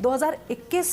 2021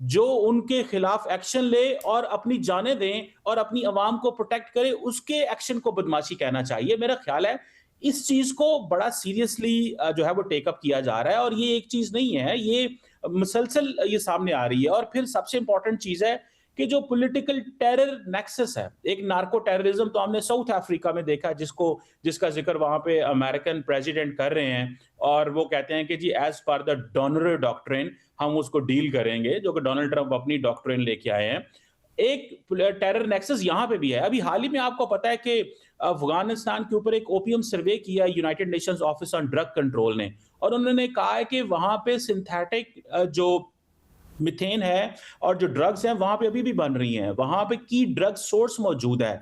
جو ان کے خلاف ایکشن لے اور اپنی جانیں دیں اور اپنی عوام کو پروٹیکٹ کرے، اس کے ایکشن کو بدماشی کہنا چاہیے. میرا خیال ہے اس چیز کو بڑا سیریسلی جو ہے وہ ٹیک اپ کیا جا رہا ہے، اور یہ ایک چیز نہیں ہے، یہ مسلسل یہ سامنے آ رہی ہے. اور پھر سب سے امپورٹنٹ چیز ہے کہ جو پولیٹیکل ٹیرر نیکسس ہے، ایک نارکو ٹیررزم تو ہم نے ساؤتھ افریقہ میں دیکھا، جس کا ذکر وہاں پہ امریکن پریزیڈنٹ کر رہے ہیں، اور وہ کہتے ہیں کہ جی ایز پر دا ڈونر ڈاکٹرین ہم اس کو ڈیل کریں گے، جو کہ ڈونلڈ ٹرمپ اپنی ڈاکٹرین لے کے آئے ہیں. ایک ٹیرر نیکسس یہاں پہ بھی ہے. ابھی حال ہی میں آپ کو پتا ہے کہ افغانستان کے اوپر ایک اوپیم سروے کیا United nations office on drug control نے، اور انہوں نے کہا ہے کہ وہاں پہ سنتھیٹک جو میتھین ہے اور جو ڈرگز ہیں وہاں پہ ابھی بھی بن رہی ہیں، وہاں پہ کی ڈرگ سورس موجود ہے.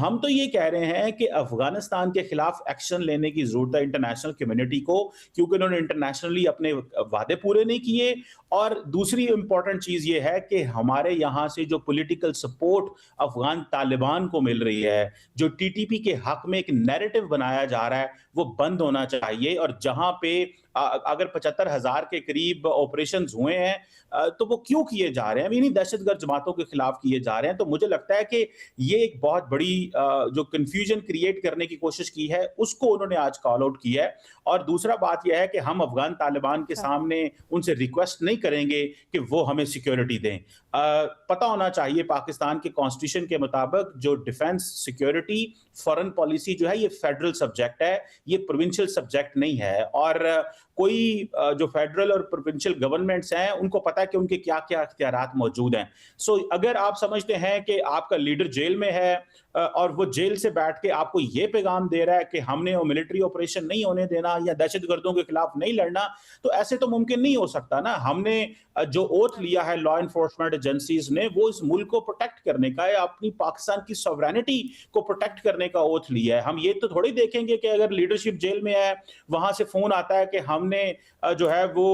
ہم تو یہ کہہ رہے ہیں کہ افغانستان کے خلاف ایکشن لینے کی ضرورت ہے انٹرنیشنل کمیونٹی کو، کیونکہ انہوں نے انٹرنیشنلی اپنے وعدے پورے نہیں کیے. اور دوسری امپورٹنٹ چیز یہ ہے کہ ہمارے یہاں سے جو پولیٹیکل سپورٹ افغان طالبان کو مل رہی ہے، جو ٹی ٹی پی کے حق میں ایک نیریٹو بنایا جا رہا ہے، وہ بند ہونا چاہیے. اور جہاں پہ اگر 75,000 کے قریب آپریشنز ہوئے ہیں تو وہ کیوں کیے جا رہے ہیں؟ یعنی دہشت گرد جماعتوں کے خلاف کیے جا رہے ہیں. تو مجھے لگتا ہے کہ یہ ایک بہت بڑی جو کنفیوژن کریٹ کرنے کی کوشش کی ہے، اس کو انہوں نے آج کال آؤٹ کیا ہے. اور دوسرا بات یہ ہے کہ ہم افغان طالبان کے سامنے ان سے ریکویسٹ نہیں کریں گے کہ وہ ہمیں سیکیورٹی دیں. پتہ ہونا چاہیے پاکستان کے کانسٹیٹیوشن کے مطابق جو ڈیفنس، سیکیورٹی، فارن پالیسی جو ہے یہ فیڈرل سبجیکٹ ہے، یہ پروونشل سبجیکٹ نہیں ہے. اور کوئی جو فیڈرل اور پروونشل گورنمنٹس ہیں ان کو پتا ہے کہ ان کے کیا کیا اختیارات موجود ہیں. اگر آپ سمجھتے ہیں کہ آپ کا لیڈر جیل میں ہے اور وہ جیل سے بیٹھ کے آپ کو یہ پیغام دے رہا ہے کہ ہم نے وہ ملٹری آپریشن نہیں ہونے دینا یا دہشت گردوں کے خلاف نہیں لڑنا، تو ایسے تو ممکن نہیں ہو سکتا نا. ہم نے جو اوتھ لیا ہے لا انفورسمنٹ ایجنسیز نے، وہ اس ملک کو پروٹیکٹ کرنے کا ہے، اپنی پاکستان کی سوورینٹی کو پروٹیکٹ کرنے کا اوتھ لیا ہے. ہم یہ تو تھوڑی دیکھیں گے کہ اگر لیڈرشپ جیل میں ہے، وہاں سے فون آتا ہے کہ ہم نے جو ہے وہ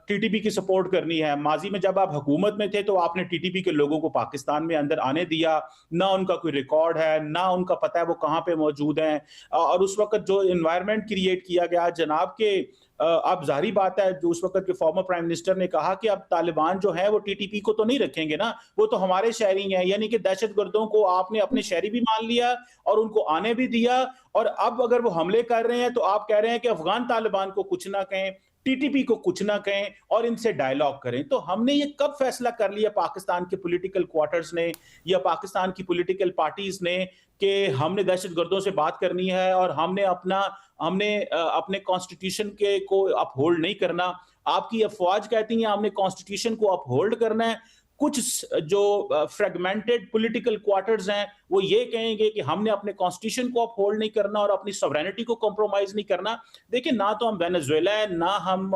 ٹی ٹی پی کی سپورٹ کرنی ہے. ماضی میں جب آپ حکومت میں تھے تو آپ نے ٹی ٹی پی کے لوگوں کو پاکستان میں اندر آنے دیا، نہ ان کا کوئی ریکارڈ ہے، نہ ان کا پتہ ہے وہ کہاں پہ موجود ہیں. اور اس وقت جو انوائرمنٹ کریٹ کیا گیا جناب کے، اب ظاہری بات ہے جو اس وقت کے فارمر پرائم منسٹر نے کہا کہ اب طالبان جو ہیں وہ ٹی ٹی پی کو تو نہیں رکھیں گے نا، وہ تو ہمارے شہری ہیں. یعنی کہ دہشت گردوں کو آپ نے اپنے شہری بھی مان لیا اور ان کو آنے بھی دیا، اور اب اگر وہ حملے کر رہے ہیں تو آپ کہہ رہے ہیں کہ افغان طالبان کو کچھ نہ کہیں، ٹی ٹی پی کو کچھ نہ کہیں اور ان سے ڈائیلاگ کریں. تو ہم نے یہ کب فیصلہ کر لیا پاکستان کے پولیٹیکل کوارٹرز نے یا پاکستان کی پولیٹیکل پارٹیز نے کہ ہم نے دہشت گردوں سے بات کرنی ہے اور ہم نے اپنے کانسٹیٹیوشن کے کو اپ ہولڈ نہیں کرنا؟ آپ کی افواج کہتی ہیں ہم نے کانسٹیٹیوشن کو اپ ہولڈ کرنا ہے، کچھ جو فریگمنٹڈ پولیٹیکل کوارٹرز ہیں وہ یہ کہیں گے کہ ہم نے اپنے کانسٹیٹیوشن کو اپ ہولڈ نہیں کرنا اور اپنی سوورینٹی کو کمپرومائز نہیں کرنا. دیکھیں، نہ تو ہم وینزویلا ہے، نہ ہم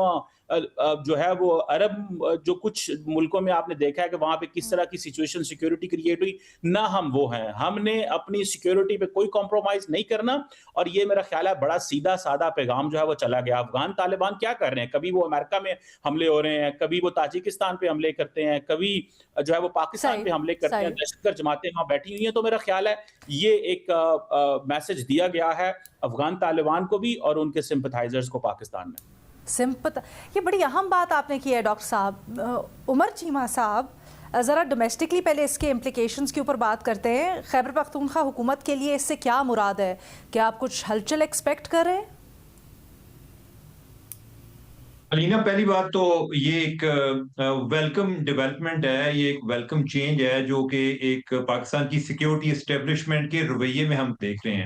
جو ہے وہ عرب جو کچھ ملکوں میں آپ نے دیکھا ہے کہ وہاں پہ کس طرح کی سچویشن سیکیورٹی کریٹ ہوئی، نہ ہم وہ ہیں. ہم نے اپنی سیکیورٹی پہ کوئی کمپرومائز نہیں کرنا. اور یہ میرا خیال ہے بڑا سیدھا سادہ پیغام جو ہے وہ چلا گیا. افغان طالبان کیا کر رہے ہیں؟ کبھی وہ امریکہ میں حملے ہو رہے ہیں، کبھی وہ تاجکستان پہ حملے کرتے ہیں، کبھی جو ہے وہ پاکستان پہ حملے کرتے ہیں، دہشت گرد جماعتیں وہاں بیٹھی ہوئی ہیں. تو میرا خیال ہے یہ ایک میسج دیا گیا ہے افغان طالبان کو بھی اور ان کے سمپتھائزرز کو پاکستان میں. یہ بڑی اہم بات آپ نے کی ہے ڈاکٹر صاحب. عمر چیمہ صاحب، ذرا ڈومیسٹکلی پہلے اس کے امپلیکیشنز کے اوپر بات کرتے ہیں. خیبر پختونخوا حکومت کے لیے اس سے کیا مراد ہے؟ کیا آپ کچھ ہلچل ایکسپیکٹ کر رہے ہیں؟ علینا، پہلی بات تو یہ ایک ویلکم ڈیولپمنٹ ہے، یہ ایک ویلکم چینج ہے جو کہ ایک پاکستان کی سیکیورٹی اسٹیبلشمنٹ کے رویے میں ہم دیکھ رہے ہیں.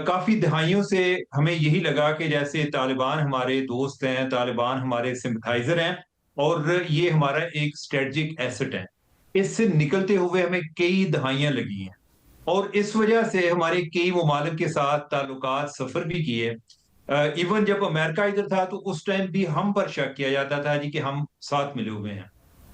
کافی دہائیوں سے ہمیں یہی لگا کہ جیسے طالبان ہمارے دوست ہیں، طالبان ہمارے سمپتھائزر ہیں اور یہ ہمارا ایک اسٹریٹجک ایسٹ ہے. اس سے نکلتے ہوئے ہمیں کئی دہائیاں لگی ہیں اور اس وجہ سے ہمارے کئی ممالک کے ساتھ تعلقات سفر بھی کیے. ایون جب امریکہ ادھر تھا تو اس ٹائم بھی ہم پر شک کیا جاتا تھا جی کہ ہم ساتھ ملے ہوئے ہیں.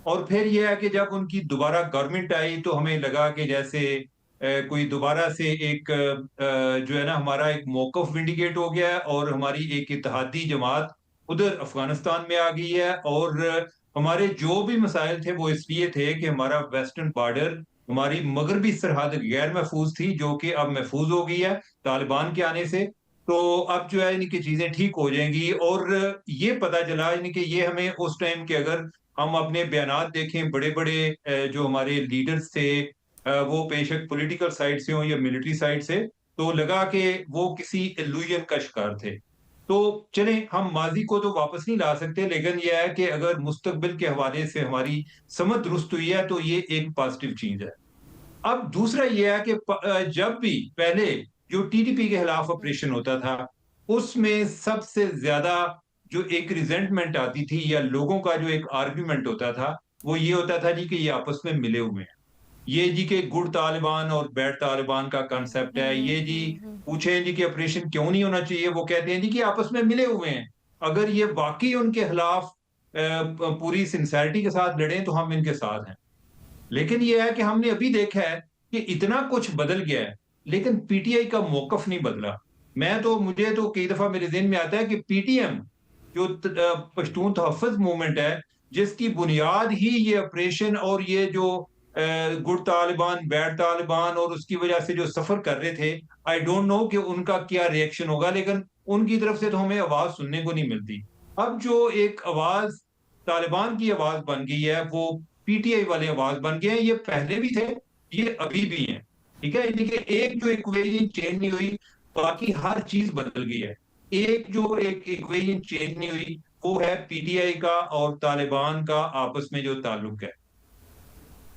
اور پھر یہ ہے کہ جب ان کی دوبارہ گورنمنٹ آئی تو ہمیں لگا کہ جیسے کوئی دوبارہ سے ایک جو ہے نا ہمارا ایک موقف ونڈیکیٹ ہو گیا ہے اور ہماری ایک اتحادی جماعت ادھر افغانستان میں آ گئی ہے. اور ہمارے جو بھی مسائل تھے وہ اس لیے تھے کہ ہمارا ویسٹرن بارڈر، ہماری مغربی سرحد غیر محفوظ تھی جو کہ اب محفوظ ہو گئی ہے طالبان کے آنے سے. تو اب جو ہے ان کی چیزیں ٹھیک ہو جائیں گی. اور یہ پتا چلا کہ یہ ہمیں اس ٹائم کے اگر ہم اپنے بیانات دیکھیں، بڑے بڑے جو ہمارے لیڈرز تھے، وہ بے شک پولیٹیکل سائڈ سے ہوں یا ملٹری سائڈ سے، تو لگا کہ وہ کسی ایلوژن کا شکار تھے. تو چلیں، ہم ماضی کو تو واپس نہیں لا سکتے، لیکن یہ ہے کہ اگر مستقبل کے حوالے سے ہماری سمجھ درست ہوئی ہے تو یہ ایک پازیٹیو چیز ہے. اب دوسرا یہ ہے کہ جب بھی پہلے جو ٹی ٹی پی کے خلاف آپریشن ہوتا تھا، اس میں سب سے زیادہ جو ایک ریزنٹمنٹ آتی تھی یا لوگوں کا جو ایک آرگیومنٹ ہوتا تھا، وہ یہ ہوتا تھا جی کہ یہ آپس میں ملے ہوئے ہیں. یہ جی کہ گڈ طالبان اور بیڈ طالبان کا کنسپٹ ہے. یہ جی پوچھیں جی کہ آپریشن کیوں نہیں ہونا چاہیے، وہ کہتے ہیں جی کہ آپس میں ملے ہوئے ہیں، اگر یہ واقعی ان کے خلاف پوری سنسیرٹی کے ساتھ لڑیں تو ہم ان کے ساتھ ہیں. لیکن یہ ہے کہ ہم نے ابھی دیکھا ہے کہ اتنا کچھ بدل گیا ہے، لیکن پی ٹی آئی کا موقف نہیں بدلا. مجھے تو کئی دفعہ میرے ذہن میں آتا ہے کہ پی ٹی ایم جو پشتون تحفظ موومنٹ ہے، جس کی بنیاد ہی یہ آپریشن اور یہ جو گڈ طالبان بیڈ طالبان اور اس کی وجہ سے جو سفر کر رہے تھے، آئی ڈونٹ نو کہ ان کا کیا ریئیکشن ہوگا، لیکن ان کی طرف سے تو ہمیں آواز سننے کو نہیں ملتی. اب جو ایک آواز طالبان کی آواز بن گئی ہے، وہ پی ٹی آئی والے آواز بن گئے ہیں. یہ پہلے بھی تھے، یہ ابھی بھی ہیں. ٹھیک ہے، یعنی کہ ایک جو ایکویژن چینج نہیں ہوئی، باقی ہر چیز بدل گئی ہے. ایک جو ایکویژن چینج نہیں ہوئی وہ ہے پی ٹی آئی کا اور طالبان کا آپس میں جو تعلق ہے.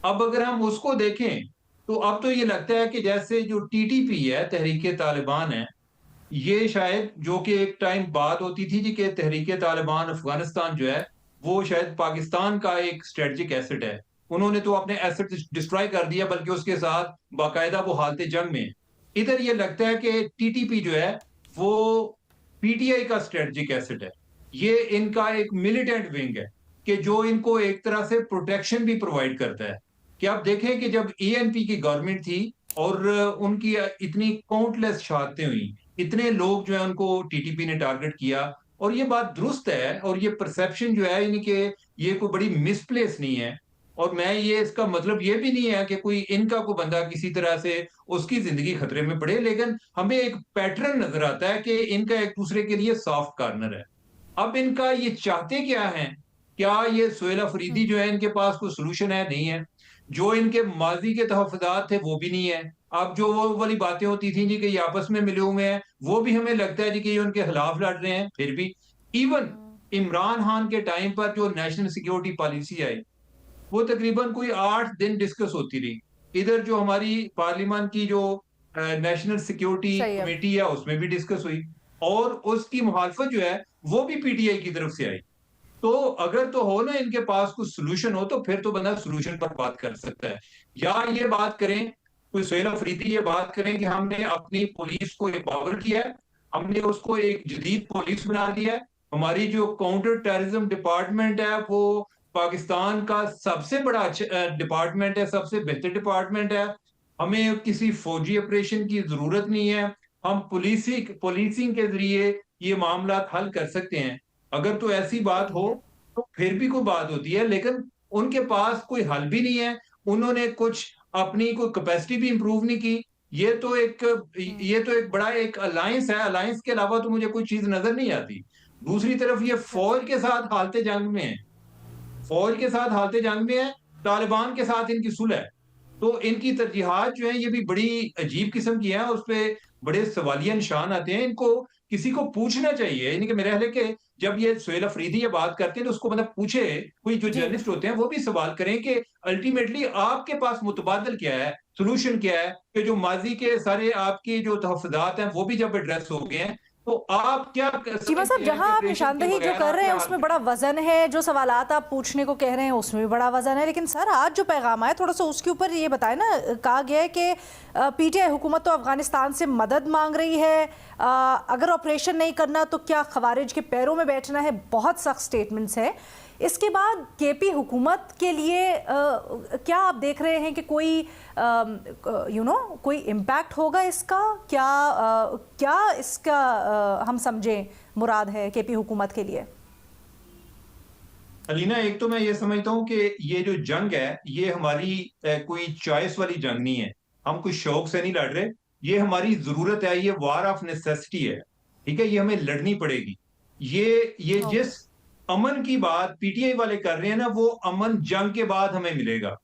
اب اگر ہم اس کو دیکھیں تو اب تو یہ لگتا ہے کہ جیسے جو ٹی ٹی پی ہے، تحریک طالبان ہے، یہ شاید جو کہ ایک ٹائم بات ہوتی تھی جی کہ تحریک طالبان افغانستان جو ہے وہ شاید پاکستان کا ایک اسٹریٹجک ایسٹ ہے. انہوں نے تو اپنے ایسٹ ڈسٹرائے کر دیا، بلکہ اس کے ساتھ باقاعدہ وہ حالت جنگ میں. ادھر یہ لگتا ہے کہ ٹی ٹی پی جو ہے وہ پی ٹی آئی کا اسٹریٹجک ایسٹ ہے. یہ ان کا ایک ملیٹنٹ ونگ ہے کہ جو ان کو ایک طرح سے پروٹیکشن بھی پرووائڈ کرتا ہے. کہ آپ دیکھیں کہ جب اے این پی کی گورنمنٹ تھی اور ان کی اتنی کاؤنٹ لیس شہادتیں ہوئی، اتنے لوگ جو ہے ان کو ٹی ٹی پی نے ٹارگٹ کیا، اور یہ بات درست ہے، اور یہ پرسیپشن جو ہے یعنی کہ یہ کوئی بڑی مس پلیس نہیں ہے. اور میں یہ اس کا مطلب یہ بھی نہیں ہے کہ کوئی ان کا کوئی بندہ کسی طرح سے اس کی زندگی خطرے میں پڑے، لیکن ہمیں ایک پیٹرن نظر آتا ہے کہ ان کا ایک دوسرے کے لیے سافٹ کارنر ہے. اب ان کا یہ چاہتے کیا ہیں؟ کیا یہ سہیل فریدی جو ہے ان کے پاس کوئی سولوشن ہے؟ نہیں ہے. جو ان کے ماضی کے تحفظات تھے وہ بھی نہیں ہے. اب جو وہ والی باتیں ہوتی تھیں جی کہ یہ آپس میں ملے ہوئے ہیں، وہ بھی ہمیں لگتا ہے جی کہ یہ ان کے خلاف لڑ رہے ہیں. پھر بھی ایون عمران خان کے ٹائم پر جو نیشنل سیکیورٹی پالیسی آئی، وہ تقریباً کوئی 8 دن ڈسکس ہوتی رہی. ادھر جو ہماری پارلیمان کی جو نیشنل سیکیورٹی صحیح ہے. کمیٹی ہے اس میں بھی ڈسکس ہوئی، اور اس کی مخالفت جو ہے وہ بھی پی ٹی آئی کی طرف سے آئی. تو اگر تو ہو نا ان کے پاس کوئی سولوشن ہو تو پھر تو بندہ سولوشن پر بات کر سکتا ہے. یا یہ بات کریں، کوئی سہیل فریدی یہ بات کریں کہ ہم نے اپنی پولیس کو امپاور کیا ہے، ہم نے اس کو ایک جدید پولیس بنا دیا ہے، ہماری جو کاؤنٹر ٹیررزم ڈپارٹمنٹ ہے وہ پاکستان کا سب سے بڑا ڈپارٹمنٹ ہے، سب سے بہتر ڈپارٹمنٹ ہے، ہمیں کسی فوجی آپریشن کی ضرورت نہیں ہے، ہم پولیسنگ کے ذریعے یہ معاملات حل کر سکتے ہیں. اگر تو ایسی بات ہو تو پھر بھی کوئی بات ہوتی ہے، لیکن ان کے پاس کوئی حل بھی نہیں ہے. انہوں نے کچھ اپنی کوئی کیپیسٹی بھی امپروو نہیں کی. یہ تو ایک بڑا ایک الائنس ہے، الائنس کے علاوہ تو مجھے کوئی چیز نظر نہیں آتی. دوسری طرف یہ فوج کے ساتھ حالت جنگ میں ہے، فوج کے ساتھ حالت جنگ میں ہے، طالبان کے ساتھ ان کی صلح ہے. تو ان کی ترجیحات جو ہیں یہ بھی بڑی عجیب قسم کی ہیں، اس پہ بڑے سوالیہ نشان آتے ہیں. ان کو کسی کو پوچھنا چاہیے، یعنی کہ میرے خیال ہے کہ جب یہ سہیل فریدی یہ بات کرتے ہیں تو اس کو مطلب پوچھے، کوئی جو جی. جرنلسٹ ہوتے ہیں وہ بھی سوال کریں کہ الٹیمیٹلی آپ کے پاس متبادل کیا ہے، سولوشن کیا ہے، کہ جو ماضی کے سارے آپ کی جو تحفظات ہیں وہ بھی جب ایڈریس ہو گئے ہیں تو آپ کیا چیمہ صاحب، جہاں آپ نشاندہی جو کر رہے ہیں اس میں بڑا وزن ہے، جو سوالات آپ پوچھنے کو کہہ رہے ہیں اس میں بھی بڑا وزن ہے، لیکن سر آج جو پیغام آیا تھوڑا سا اس کے اوپر یہ بتائیں نا. کہا گیا ہے کہ پی ٹی آئی حکومت تو افغانستان سے مدد مانگ رہی ہے، اگر آپریشن نہیں کرنا تو کیا خوارج کے پیروں میں بیٹھنا ہے. بہت سخت سٹیٹمنٹس ہیں. اس کے بعد کے پی حکومت کے لیے کیا آپ دیکھ رہے ہیں کہ کوئی کوئی امپیکٹ ہوگا اس کا؟ کیا اس کا ہم سمجھیں مراد ہے کے پی حکومت کے لیے؟ علینا، ایک تو میں یہ سمجھتا ہوں کہ یہ جو جنگ ہے یہ ہماری کوئی چوائس والی جنگ نہیں ہے، ہم کوئی شوق سے نہیں لڑ رہے، یہ ہماری ضرورت ہے، یہ وار آف نیسیسٹی ہے. ٹھیک ہے، یہ ہمیں لڑنی پڑے گی. یہ جس امن کی بات پی ٹی آئی والے کر رہے ہیں نا، وہ امن جنگ کے بعد ہمیں ملے گا.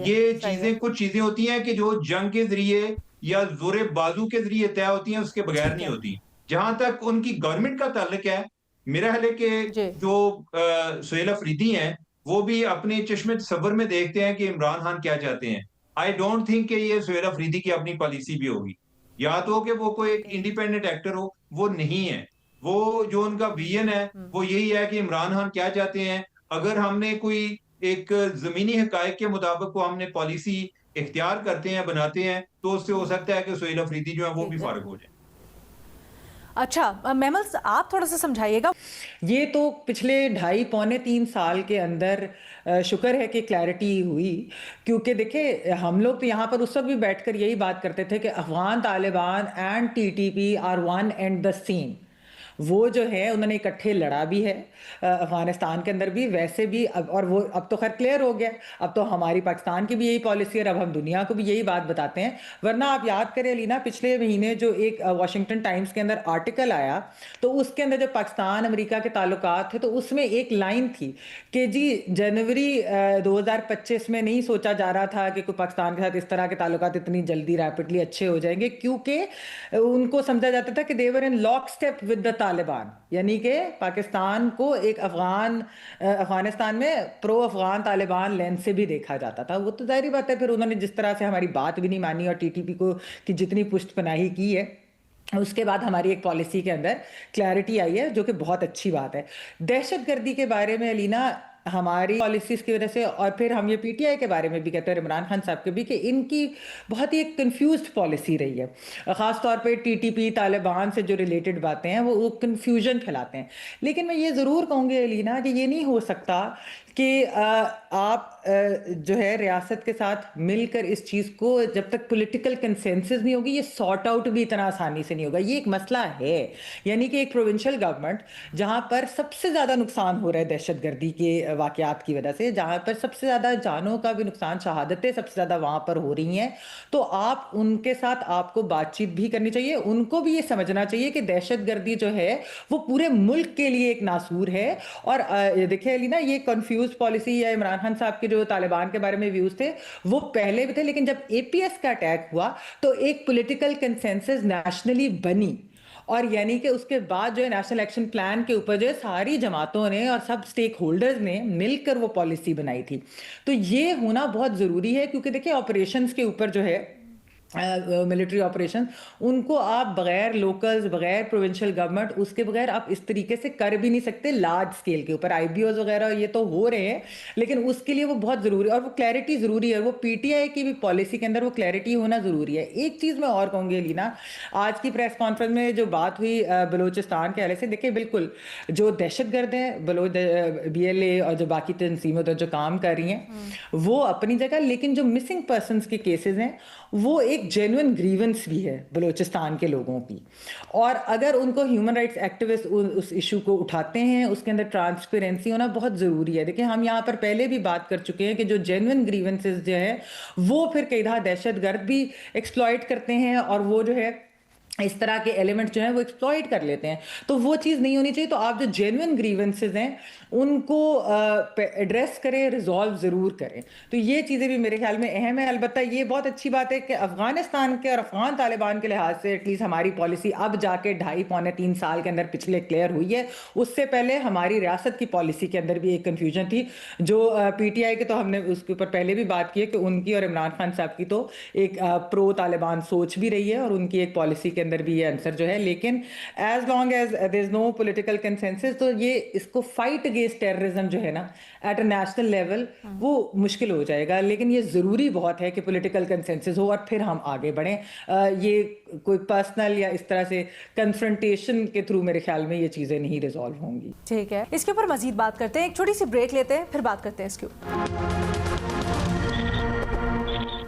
یہ چیزیں کچھ چیزیں ہوتی ہیں کہ جو جنگ کے ذریعے یا زور بازو کے ذریعے طے ہوتی ہیں، اس کے بغیر نہیں ہوتی. جہاں تک ان کی گورنمنٹ کا تعلق ہے، میرا خیال ہے کہ جو سہیل افریدی ہیں وہ بھی اپنے چشم تصور میں دیکھتے ہیں کہ عمران خان کیا چاہتے ہیں. آئی ڈونٹ تھنک کہ یہ سہیل افریدی کی اپنی پالیسی بھی ہوگی. یا تو کہ وہ کوئی ایک انڈیپینڈنٹ ایکٹر ہو، وہ نہیں ہے. وہ جو ان کا ویژن ہے وہ یہی ہے کہ عمران خان کیا چاہتے ہیں. اگر ہم نے کوئی ایک زمینی حقائق کے مطابق کو ہم نے پالیسی اختیار کرتے ہیں، بناتے ہیں، تو اس سے ہو سکتا ہے کہ سہیل افریدی جو ہے وہ بھی فارغ ہو جائیں. اچھا میمل آپ تھوڑا سا سمجھائیے گا. یہ تو پچھلے 2.5-3 سال کے اندر شکر ہے کہ کلیئرٹی ہوئی، کیونکہ دیکھیں ہم لوگ تو یہاں پر اس وقت بھی بیٹھ کر یہی بات کرتے تھے کہ Afghan Taliban and T T P R one and the same. وہ جو ہے انہوں نے اکٹھے لڑا بھی ہے افغانستان کے اندر بھی، ویسے بھی اور وہ اب تو خیر کلیئر ہو گیا. اب تو ہماری پاکستان کی بھی یہی پالیسی ہے، اب ہم دنیا کو بھی یہی بات بتاتے ہیں. ورنہ آپ یاد کریں لینا، پچھلے مہینے جو ایک واشنگٹن ٹائمز کے اندر آرٹیکل آیا تو اس کے اندر جو پاکستان امریکہ کے تعلقات تھے تو اس میں ایک لائن تھی کہ جی جنوری 2025 میں نہیں سوچا جا رہا تھا کہ کوئی پاکستان کے ساتھ اس طرح کے تعلقات اتنی جلدی ریپڈلی اچھے ہو جائیں گے، کیونکہ ان کو سمجھا جاتا تھا کہ they were in lockstep with the Taliban. یعنی کہ پاکستان کو ایک افغانستان میں پرو افغان طالبان لینس سے بھی دیکھا جاتا تھا. وہ تو ظاہری بات ہے، پھر انہوں نے جس طرح سے ہماری بات بھی نہیں مانی اور ٹی ٹی پی کو کی جتنی پشت پناہی کی ہے، اس کے بعد ہماری ایک پالیسی کے اندر کلیئرٹی آئی ہے، جو کہ بہت اچھی بات ہے. دہشت گردی کے بارے میں علینا ہماری پالیسیز کی وجہ سے، اور پھر ہم یہ پی ٹی آئی کے بارے میں بھی کہتے ہیں عمران خان صاحب کے بھی، کہ ان کی بہت ہی ایک کنفیوزڈ پالیسی رہی ہے. خاص طور پہ ٹی ٹی پی طالبان سے جو ریلیٹڈ باتیں ہیں وہ کنفیوژن پھیلاتے ہیں. لیکن میں یہ ضرور کہوں گی علینا کہ یہ نہیں ہو سکتا کہ آپ جو ہے ریاست کے ساتھ مل کر اس چیز کو، جب تک پولیٹیکل کنسنسس نہیں ہوگی، یہ سارٹ آؤٹ بھی اتنا آسانی سے نہیں ہوگا. یہ ایک مسئلہ ہے، یعنی کہ ایک پروونشل گورنمنٹ جہاں پر سب سے زیادہ نقصان ہو رہا ہے دہشت گردی کے واقعات کی وجہ سے، جہاں پر سب سے زیادہ جانوں کا بھی نقصان، شہادتیں سب سے زیادہ وہاں پر ہو رہی ہیں، تو آپ ان کے ساتھ آپ کو بات چیت بھی کرنی چاہیے. ان کو بھی یہ سمجھنا چاہیے کہ دہشت گردی جو ہے وہ پورے ملک کے لیے ایک ناسور ہے. اور دیکھیں علی نا، یہ کنفیوز پالیسی یا عمران خان صاحب کے جو طالبان کے بارے میں ویوز تھے وہ پہلے بھی تھے، لیکن جب اے پی ایس کا اٹیک ہوا تو ایک پولیٹیکل کنسنسس نیشنلی بنی، اور یعنی کہ اس کے بعد جو ہے نیشنل ایکشن پلان کے اوپر جو ہے ساری جماعتوں نے اور سب سٹیک ہولڈرز نے مل کر وہ پالیسی بنائی تھی. تو یہ ہونا بہت ضروری ہے، کیونکہ دیکھیں آپریشنز کے اوپر جو ہے ملٹری آپریشن، ان کو آپ بغیر لوکلز، بغیر پروونشل گورنمنٹ، اس کے بغیر آپ اس طریقے سے کر بھی نہیں سکتے لارج اسکیل کے اوپر. آئی بی اوز وغیرہ یہ تو ہو رہے ہیں، لیکن اس کے لیے وہ بہت ضروری ہے اور وہ کلیئرٹی ضروری ہے. وہ پی ٹی آئی کی بھی پالیسی کے اندر وہ کلیئرٹی ہونا ضروری ہے. ایک چیز میں اور کہوں گی لینا، آج کی پریس کانفرنس میں جو بات ہوئی بلوچستان کے حوالے سے، دیکھیں بالکل جو دہشت گرد ہیں بی ایل اے اور جو باقی تنظیمیں جو کام کر رہی ہیں وہ اپنی جگہ، لیکن جو مسنگ پرسنس کے کیسز ہیں وہ ایک جینوئن گریونس بھی ہے بلوچستان کے لوگوں کی. اور اگر ان کو ہیومن رائٹس ایکٹیوسٹ اس ایشو کو اٹھاتے ہیں، اس کے اندر ٹرانسپیرنسی ہونا بہت ضروری ہے. دیکھیں ہم یہاں پر پہلے بھی بات کر چکے ہیں کہ جو جینوئن گریونسز جو ہیں وہ پھر کئی دفعہ دہشت گرد بھی ایکسپلائٹ کرتے ہیں، اور وہ جو ہے اس طرح کے ایلیمنٹ جو ہیں وہ ایکسپلائٹ کر لیتے ہیں. تو وہ چیز نہیں ہونی چاہیے. تو آپ جو جینوئن گریونسز ہیں ان کو ایڈریس کریں، ریزالو ضرور کریں. تو یہ چیزیں بھی میرے خیال میں اہم ہے. البتہ یہ بہت اچھی بات ہے کہ افغانستان کے اور افغان طالبان کے لحاظ سے ایٹ لیسٹ ہماری پالیسی اب جا کے 2.5-3 سال کے اندر پچھلے کلیئر ہوئی ہے. اس سے پہلے ہماری ریاست کی پالیسی کے اندر بھی ایک کنفیوژن تھی. جو پی ٹی آئی کے تو ہم نے اس کے اوپر پہلے بھی بات کی ہے کہ ان کی اور عمران خان صاحب کی تو ایک پرو طالبان سوچ بھی رہی ہے اور ان کی ایک پالیسی کے اندر بھی یہ آنسر جو ہے. لیکن as long as there is know political consensus, تو یہ اس کو فائٹ اگینسٹ ٹیررزم جو ہے نا ایٹ اے نیشنل لیول وہ مشکل ہو جائے گا. لیکن یہ ضروری بہت ہے کہ پولیٹیکل کنسنسس ہو اور پھر ہم آگے بڑھیں. یہ کوئی پرسنل یا اس طرح سے کنفرنٹیشن کے تھرو میرے خیال میں یہ چیزیں نہیں ریزالو ہوں گی. ٹھیک ہے، اس کے اوپر مزید بات کرتے ہیں. ایک چھوٹی سی بریک لیتے ہیں، پھر بات کرتے ہیں اس کے اوپر.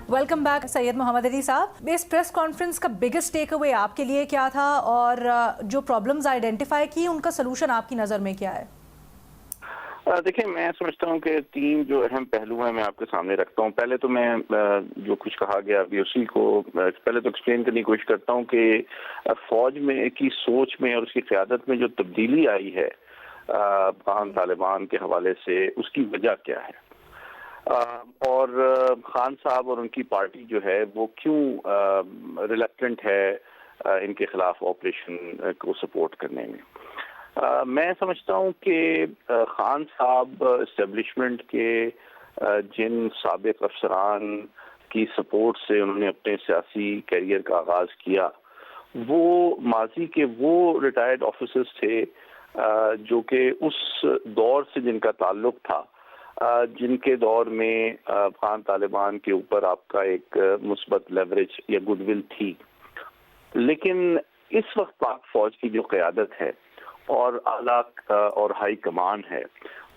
ویلکم بیک سید محمد علی صاحب. اس پریس کانفرنس کا بگیسٹ ٹیک اوے آپ کے لیے کیا تھا، اور جو پرابلمز آئیڈینٹیفائی کی ان کا سلوشن آپ کی نظر میں کیا ہے؟ دیکھیں میں سمجھتا ہوں کہ 3 جو اہم پہلو ہیں میں آپ کے سامنے رکھتا ہوں. پہلے تو میں جو کچھ کہا گیا ابھی اسی کو پہلے تو ایکسپلین کرنے کی کوشش کرتا ہوں کہ فوج میں کی سوچ میں اور اس کی قیادت میں جو تبدیلی آئی ہے افغان طالبان کے حوالے سے اس کی وجہ کیا ہے، اور خان صاحب اور ان کی پارٹی جو ہے وہ کیوں ریلیکٹنٹ ہے ان کے خلاف آپریشن کو سپورٹ کرنے میں۔ میں سمجھتا ہوں کہ خان صاحب اسٹیبلشمنٹ کے جن سابق افسران کی سپورٹ سے انہوں نے اپنے سیاسی کیریئر کا آغاز کیا، وہ ماضی کے وہ ریٹائرڈ آفیسرز تھے جو کہ اس دور سے جن کا تعلق تھا، جن کے دور میں افغان طالبان کے اوپر آپ کا ایک مثبت لیوریج یا گڈ ول تھی، لیکن اس وقت پاک فوج کی جو قیادت ہے اور اعلیٰ اور ہائی کمان ہے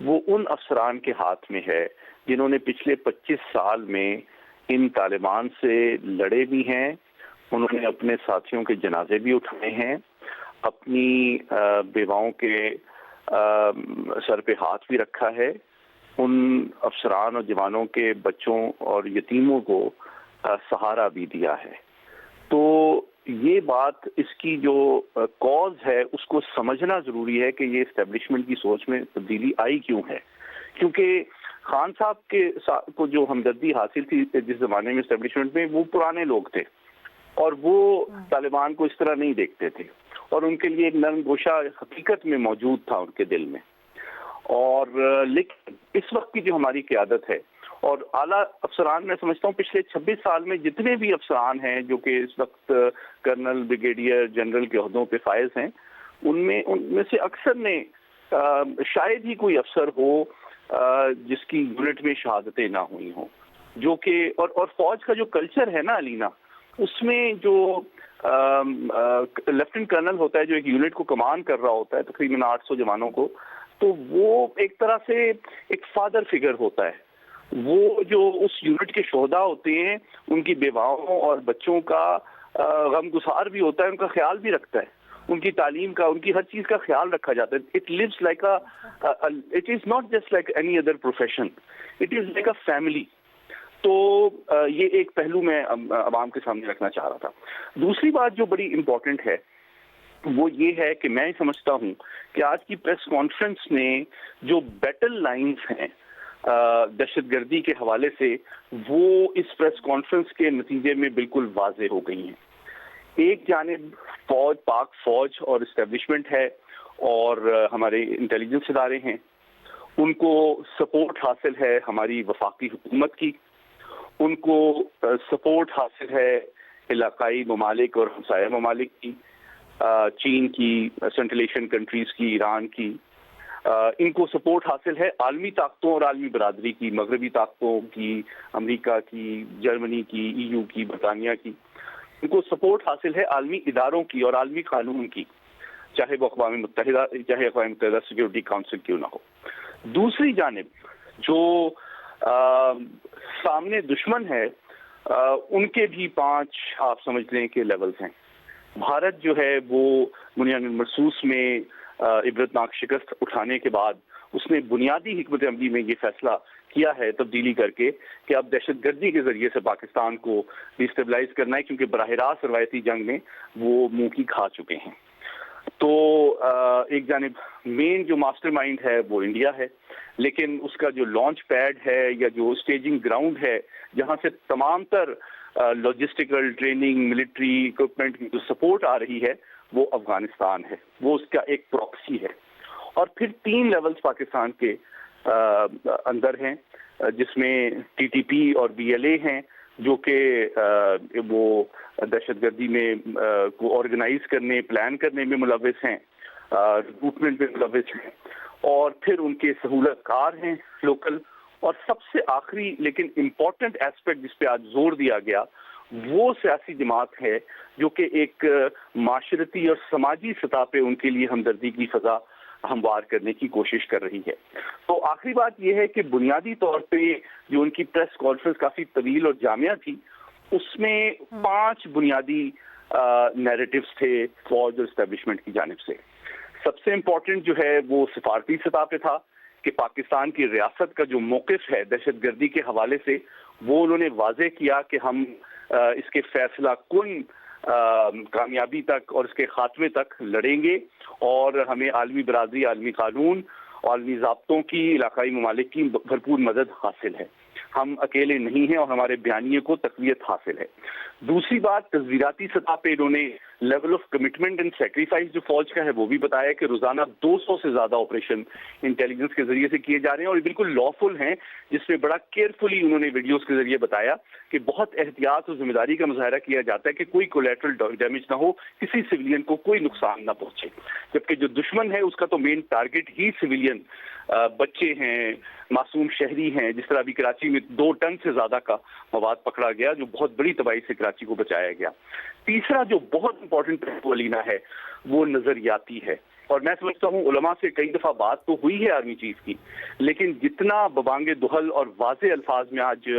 وہ ان افسران کے ہاتھ میں ہے جنہوں نے پچھلے 25 سال میں ان طالبان سے لڑے بھی ہیں، انہوں نے اپنے ساتھیوں کے جنازے بھی اٹھائے ہیں، اپنی بیواؤں کے سر پہ ہاتھ بھی رکھا ہے، ان افسران اور جوانوں کے بچوں اور یتیموں کو سہارا بھی دیا ہے۔ تو یہ بات، اس کی جو کاز ہے اس کو سمجھنا ضروری ہے کہ یہ اسٹیبلشمنٹ کی سوچ میں تبدیلی آئی کیوں ہے، کیونکہ خان صاحب کے کو جو ہمدردی حاصل تھی جس زمانے میں اسٹیبلشمنٹ میں، وہ پرانے لوگ تھے اور وہ طالبان کو اس طرح نہیں دیکھتے تھے، اور ان کے لیے ایک نرم گوشہ حقیقت میں موجود تھا ان کے دل میں۔ اور لیکن اس وقت کی جو ہماری قیادت ہے اور اعلیٰ افسران، میں سمجھتا ہوں پچھلے 26 سال میں جتنے بھی افسران ہیں جو کہ اس وقت کرنل، بریگیڈیئر جنرل کے عہدوں پہ فائز ہیں، ان میں سے اکثر نے شاید ہی کوئی افسر ہو جس کی یونٹ میں شہادتیں نہ ہوئی ہوں، جو کہ اور فوج کا جو کلچر ہے نا علینا، اس میں جو لیفٹنٹ کرنل ہوتا ہے جو ایک یونٹ کو کمان کر رہا ہوتا ہے تقریباً 800 جوانوں کو، تو وہ ایک طرح سے ایک فادر فگر ہوتا ہے، وہ جو اس یونٹ کے شہداء ہوتے ہیں ان کی بیواؤں اور بچوں کا غم گسار بھی ہوتا ہے، ان کا خیال بھی رکھتا ہے، ان کی تعلیم کا، ان کی ہر چیز کا خیال رکھا جاتا ہے۔ It leaves like it is not just like any other profession, it is like a family. تو یہ ایک پہلو میں عوام کے سامنے رکھنا چاہ رہا تھا۔ دوسری بات جو بڑی امپورٹنٹ ہے وہ یہ ہے کہ میں سمجھتا ہوں کہ آج کی پریس کانفرنس میں جو بیٹل لائنز ہیں دہشت گردی کے حوالے سے، وہ اس پریس کانفرنس کے نتیجے میں بالکل واضح ہو گئی ہیں۔ ایک جانب فوج، پاک فوج اور اسٹیبلشمنٹ ہے اور ہمارے انٹیلیجنس ادارے ہیں، ان کو سپورٹ حاصل ہے ہماری وفاقی حکومت کی، ان کو سپورٹ حاصل ہے علاقائی ممالک اور ہمسایہ ممالک کی، چین کی، سینٹرل ایشین کنٹریز کی، ایران کی، ان کو سپورٹ حاصل ہے عالمی طاقتوں اور عالمی برادری کی، مغربی طاقتوں کی، امریکہ کی، جرمنی کی، EU کی، برطانیہ کی، ان کو سپورٹ حاصل ہے عالمی اداروں کی اور عالمی قانون کی، چاہے وہ اقوام متحدہ سیکورٹی کاؤنسل کیوں نہ ہو۔ دوسری جانب جو سامنے دشمن ہے، ان کے بھی 5 آپ سمجھ لیں کہ لیولز ہیں۔ بھارت جو ہے وہ بنیاد مرصوص میں عبرتناک شکست اٹھانے کے بعد اس نے بنیادی حکمت عملی میں یہ فیصلہ کیا ہے تبدیلی کر کے کہ اب دہشت گردی کے ذریعے سے پاکستان کو ڈیسٹیبلائز کرنا ہے، کیونکہ براہ راست روایتی جنگ میں وہ منہ کی کھا چکے ہیں۔ تو ایک جانب مین جو ماسٹر مائنڈ ہے وہ انڈیا ہے، لیکن اس کا جو لانچ پیڈ ہے یا جو اسٹیجنگ گراؤنڈ ہے جہاں سے تمام تر لاجسٹیکل، ٹریننگ، ملٹری اکوپمنٹ کی جو سپورٹ آ رہی ہے وہ افغانستان ہے، وہ اس کا ایک پراکسی ہے۔ اور پھر 3 لیولز پاکستان کے اندر ہیں جس میں TTP اور BLA ہیں جو کہ وہ دہشت گردی میں کو آرگنائز کرنے، پلان کرنے میں ملوث ہیں، ریکروٹمنٹ میں ملوث ہیں، اور پھر ان کے سہولت کار ہیں لوکل، اور سب سے آخری لیکن امپورٹنٹ ایسپیکٹ جس پہ آج زور دیا گیا وہ سیاسی جماعت ہے جو کہ ایک معاشرتی اور سماجی سطح پہ ان کے لیے ہمدردی کی فضا ہموار کرنے کی کوشش کر رہی ہے۔ تو آخری بات یہ ہے کہ بنیادی طور پہ جو ان کی پریس کانفرنس کافی طویل اور جامع تھی، اس میں 5 بنیادی نیریٹیوز تھے فوج اور اسٹیبلشمنٹ کی جانب سے۔ سب سے امپورٹنٹ جو ہے وہ سفارتی سطح پہ تھا کہ پاکستان کی ریاست کا جو موقف ہے دہشت گردی کے حوالے سے وہ انہوں نے واضح کیا کہ ہم اس کے فیصلہ کن کامیابی تک اور اس کے خاتمے تک لڑیں گے، اور ہمیں عالمی برادری، عالمی قانون، عالمی ضابطوں کی، علاقائی ممالک کی بھرپور مدد حاصل ہے. ہم اکیلے نہیں ہیں اور ہمارے بیانیے کو تقویت حاصل ہے. دوسری بات، تصویراتی سطح پہ انہوں نے level of commitment and sacrifice جو فوج کا ہے وہ بھی بتایا کہ روزانہ 200 سے زیادہ آپریشن انٹیلیجنس کے ذریعے سے کیے جا رہے ہیں، اور یہ بالکل لافل ہیں، جس میں بڑا کیئرفلی انہوں نے ویڈیوز کے ذریعے بتایا کہ بہت احتیاط اور ذمہ داری کا مظاہرہ کیا جاتا ہے کہ کوئی کولیٹرل ڈیمیج نہ ہو، کسی سویلین کو کوئی نقصان نہ پہنچے، جبکہ جو دشمن ہے اس کا تو مین ٹارگٹ ہی سویلین بچے ہیں، معصوم شہری ہیں. جس طرح ابھی کراچی میں 2 ٹن سے زیادہ کا مواد پکڑا گیا جو بہت بڑی تباہی سے کراچی کو بچایا گیا. تیسرا جو بہت امپورٹنٹ پہلو علینا ہے وہ نظریاتی ہے، اور میں سمجھتا ہوں علماء سے کئی دفعہ بات تو ہوئی ہے آرمی چیف کی، لیکن جتنا ببانگ دہل اور واضح الفاظ میں آج